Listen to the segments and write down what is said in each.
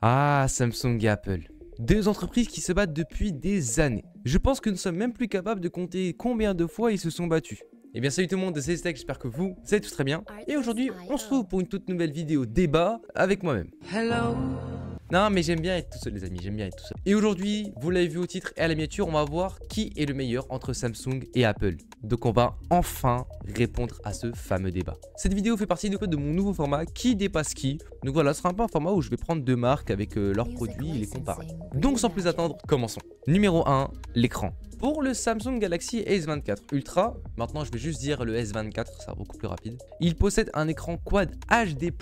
Ah, Samsung et Apple. Deux entreprises qui se battent depuis des années. Je pense que nous sommes même plus capables de compter combien de fois ils se sont battus. Eh bien salut tout le monde, c'est Steak, j'espère que vous allez tous très bien. Et aujourd'hui, on se retrouve pour une toute nouvelle vidéo débat avec moi-même. Hello. Non mais j'aime bien être tout seul les amis, j'aime bien être tout seul. Et aujourd'hui, vous l'avez vu au titre et à la miniature, on va voir qui est le meilleur entre Samsung et Apple. Donc on va enfin répondre à ce fameux débat. Cette vidéo fait partie de mon nouveau format qui dépasse qui. Donc voilà, ce sera un peu un format où je vais prendre deux marques avec leurs produits et les comparer. Donc sans plus attendre, commençons. Numéro 1, l'écran. Pour le Samsung Galaxy S24 Ultra, maintenant je vais juste dire le S24, ça sera beaucoup plus rapide. Il possède un écran Quad HD+,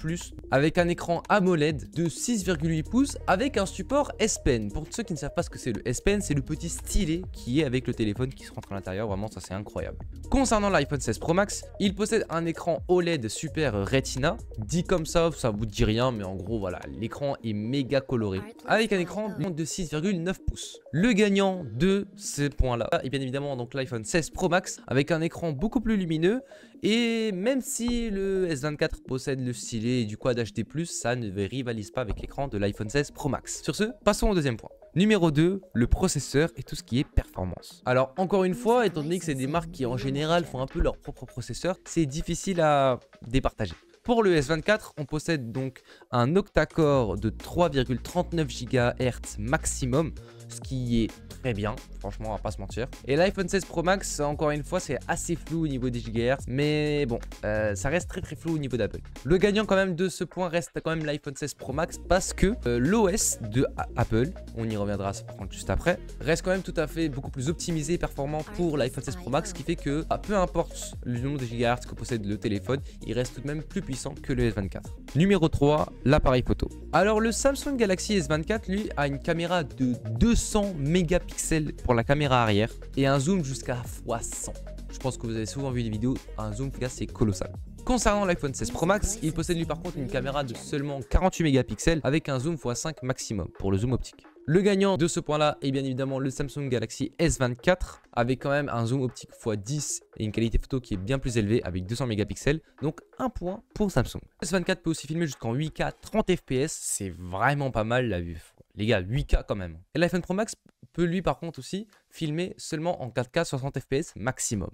avec un écran AMOLED de 6,8 pouces avec un support S Pen. Pour ceux qui ne savent pas ce que c'est le S Pen, c'est le petit stylet qui est avec le téléphone qui se rentre à l'intérieur, vraiment ça c'est incroyable. Concernant l'iPhone 16 Pro Max, il possède un écran OLED Super Retina. Dit comme ça vous dit rien, mais en gros voilà, l'écran est méga coloré, avec un écran de 6,9 pouces. Le gagnant de ces points là et bien évidemment donc l'iPhone 16 Pro Max avec un écran beaucoup plus lumineux, et même si le S24 possède le stylet du Quad HD+, ça ne rivalise pas avec l'écran de l'iPhone 16 Pro Max. Sur ce, passons au deuxième point. Numéro 2, le processeur et tout ce qui est performance. Alors encore une fois, étant donné que c'est des marques qui en général font un peu leur propre processeur, c'est difficile à départager. Pour le S24, on possède donc un octa-core de 3,39 GHz maximum, ce qui est très bien, franchement on va pas se mentir. Et l'iPhone 16 Pro Max, encore une fois, c'est assez flou au niveau des GHz, mais bon, ça reste très flou au niveau d'Apple. Le gagnant quand même de ce point reste quand même l'iPhone 16 Pro Max, parce que l'OS de Apple, on y reviendra par contre juste après, reste quand même tout à fait beaucoup plus optimisé et performant pour l'iPhone 16 Pro Max, ce qui fait que peu importe le nombre de GHz que possède le téléphone, il reste tout de même plus puissant que le S24. Numéro 3, l'appareil photo. Alors le Samsung Galaxy S24 lui a une caméra de 200 mégapixels pour la caméra arrière et un zoom jusqu'à x100. Je pense que vous avez souvent vu des vidéos, un zoom c'est colossal. Concernant l'iPhone 16 Pro Max, il possède lui par contre une caméra de seulement 48 mégapixels avec un zoom x5 maximum pour le zoom optique. Le gagnant de ce point là est bien évidemment le Samsung Galaxy S24 avec quand même un zoom optique x10 et une qualité photo qui est bien plus élevée avec 200 mégapixels, donc un point pour Samsung. S24 peut aussi filmer jusqu'en 8K 30 fps, c'est vraiment pas mal la vue. Les gars, 8K quand même. Et l'iPhone Pro Max peut lui par contre aussi filmer seulement en 4K 60 fps maximum.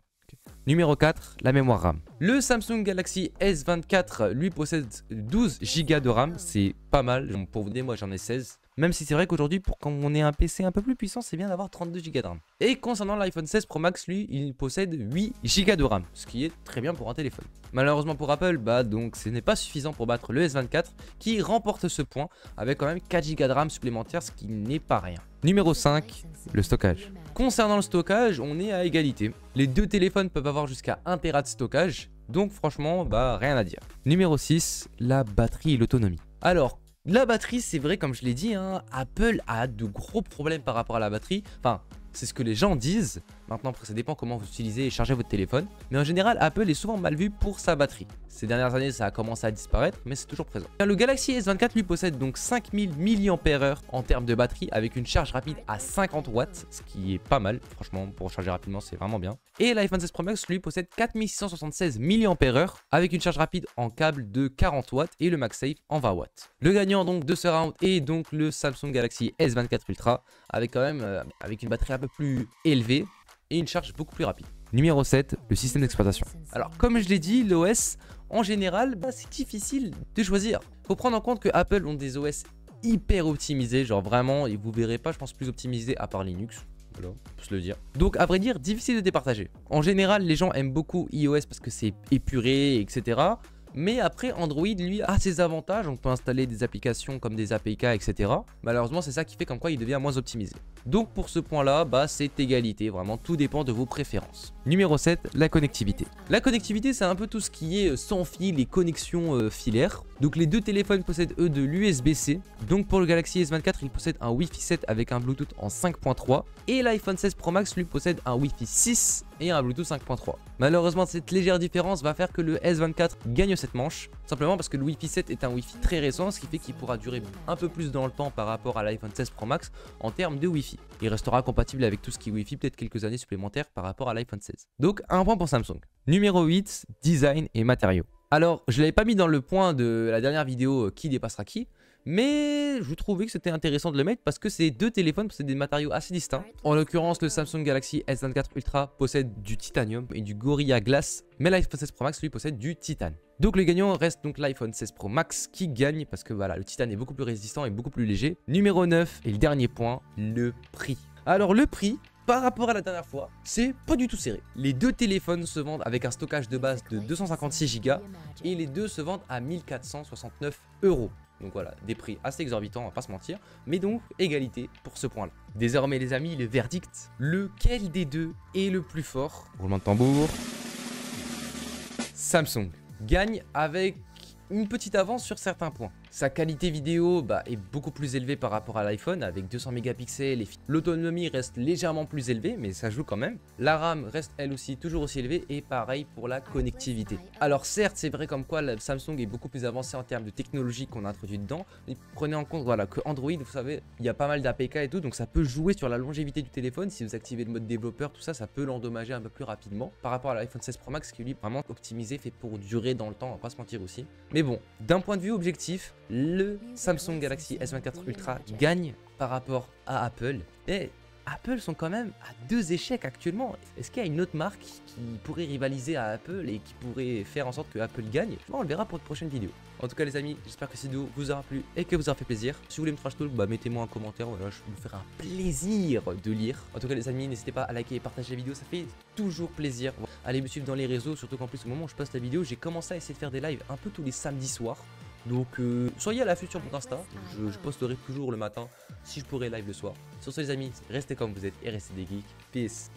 Numéro 4, la mémoire RAM. Le Samsung Galaxy S24 lui possède 12 Go de RAM, c'est pas mal. Pour vous dire, moi j'en ai 16. Même si c'est vrai qu'aujourd'hui, pour quand on est un PC un peu plus puissant, c'est bien d'avoir 32 Go de RAM. Et concernant l'iPhone 16 Pro Max, lui, il possède 8 Go de RAM, ce qui est très bien pour un téléphone. Malheureusement pour Apple, donc ce n'est pas suffisant pour battre le S24 qui remporte ce point avec quand même 4 Go de RAM supplémentaires, ce qui n'est pas rien. Numéro 5, le stockage. Concernant le stockage, on est à égalité. Les deux téléphones peuvent avoir jusqu'à 1 Tera de stockage, donc franchement, rien à dire. Numéro 6, la batterie et l'autonomie. Alors, la batterie, c'est vrai, comme je l'ai dit, Apple a de gros problèmes par rapport à la batterie. Enfin, c'est ce que les gens disent. Maintenant, après, ça dépend comment vous utilisez et chargez votre téléphone. Mais en général, Apple est souvent mal vu pour sa batterie. Ces dernières années, ça a commencé à disparaître, mais c'est toujours présent. Le Galaxy S24 lui possède donc 5000 mAh en termes de batterie avec une charge rapide à 50 watts, ce qui est pas mal. Franchement, pour charger rapidement, c'est vraiment bien. Et l'iPhone 16 Pro Max lui possède 4676 mAh avec une charge rapide en câble de 40 watts et le MagSafe en 20 watts. Le gagnant donc de ce round est donc le Samsung Galaxy S24 Ultra avec quand même avec une batterie un peu plus élevée et une charge beaucoup plus rapide. Numéro 7, le système d'exploitation. Alors comme je l'ai dit, l'OS en général, c'est difficile de choisir. Faut prendre en compte que Apple ont des OS hyper optimisés, genre vraiment, et vous verrez pas, je pense, plus optimisés à part Linux. Voilà, on peut se le dire. Donc à vrai dire, difficile de départager. En général, les gens aiment beaucoup iOS parce que c'est épuré, etc. Mais après, Android, lui, a ses avantages. On peut installer des applications comme des APK, etc. Malheureusement, c'est ça qui fait comme quoi il devient moins optimisé. Donc pour ce point-là, c'est égalité. Vraiment, tout dépend de vos préférences. Numéro 7, la connectivité. La connectivité, c'est un peu tout ce qui est sans fil et connexion filaire. Donc les deux téléphones possèdent eux de l'USB-C. Donc pour le Galaxy S24, il possède un Wi-Fi 7 avec un Bluetooth en 5.3. Et l'iPhone 16 Pro Max lui possède un Wi-Fi 6 et un Bluetooth 5.3. Malheureusement, cette légère différence va faire que le S24 gagne cette manche. Simplement parce que le Wi-Fi 7 est un Wi-Fi très récent, ce qui fait qu'il pourra durer un peu plus dans le temps par rapport à l'iPhone 16 Pro Max en termes de Wi-Fi. Il restera compatible avec tout ce qui est Wi-Fi, peut-être quelques années supplémentaires par rapport à l'iPhone 16. Donc un point pour Samsung. Numéro 8, design et matériaux. Alors, je ne l'avais pas mis dans le point de la dernière vidéo qui dépassera qui, Mais je trouvais que c'était intéressant de le mettre parce que c'est deux téléphones, c'est des matériaux assez distincts. En l'occurrence, le Samsung Galaxy S24 Ultra possède du titanium et du Gorilla Glass, mais l'iPhone 16 Pro Max lui possède du titane. Donc le gagnant reste donc l'iPhone 16 Pro Max qui gagne parce que voilà, le titane est beaucoup plus résistant et beaucoup plus léger. Numéro 9 et le dernier point, le prix. Alors le prix, par rapport à la dernière fois, c'est pas du tout serré. Les deux téléphones se vendent avec un stockage de base de 256 Go et les deux se vendent à 1469 €. Donc voilà, des prix assez exorbitants, on va pas se mentir, mais donc égalité pour ce point-là. Désormais les amis, le verdict, lequel des deux est le plus fort? Roulement de tambour. Samsung gagne avec une petite avance sur certains points. Sa qualité vidéo est beaucoup plus élevée par rapport à l'iPhone avec 200 mégapixels. L'autonomie reste légèrement plus élevée, mais ça joue quand même. La RAM reste elle aussi toujours aussi élevée et pareil pour la connectivité. Alors certes, c'est vrai comme quoi la Samsung est beaucoup plus avancée en termes de technologie qu'on a introduit dedans. Mais prenez en compte voilà, que Android, vous savez, il y a pas mal d'APK et tout, donc ça peut jouer sur la longévité du téléphone. Si vous activez le mode développeur, tout ça, ça peut l'endommager un peu plus rapidement par rapport à l'iPhone 16 Pro Max qui lui est vraiment optimisé, fait pour durer dans le temps, on va pas se mentir aussi. Mais bon, d'un point de vue objectif, le Samsung Galaxy S24 Ultra gagne par rapport à Apple. Et Apple sont quand même à deux échecs actuellement. Est-ce qu'il y a une autre marque qui pourrait rivaliser à Apple et qui pourrait faire en sorte que Apple gagne? On le verra pour une prochaine vidéo. En tout cas les amis, j'espère que cette vidéo vous aura plu et que vous aura fait plaisir. Si vous voulez me trash talk, mettez-moi un commentaire, voilà, je me ferai un plaisir de lire. En tout cas les amis, n'hésitez pas à liker et partager la vidéo, ça fait toujours plaisir. Allez me suivre dans les réseaux, surtout qu'en plus au moment où je poste la vidéo, j'ai commencé à essayer de faire des lives un peu tous les samedis soirs. Donc soyez à l'affût sur mon Insta, je posterai toujours le matin si je pourrais live le soir. Sur ce les amis, restez comme vous êtes et restez des geeks. Peace.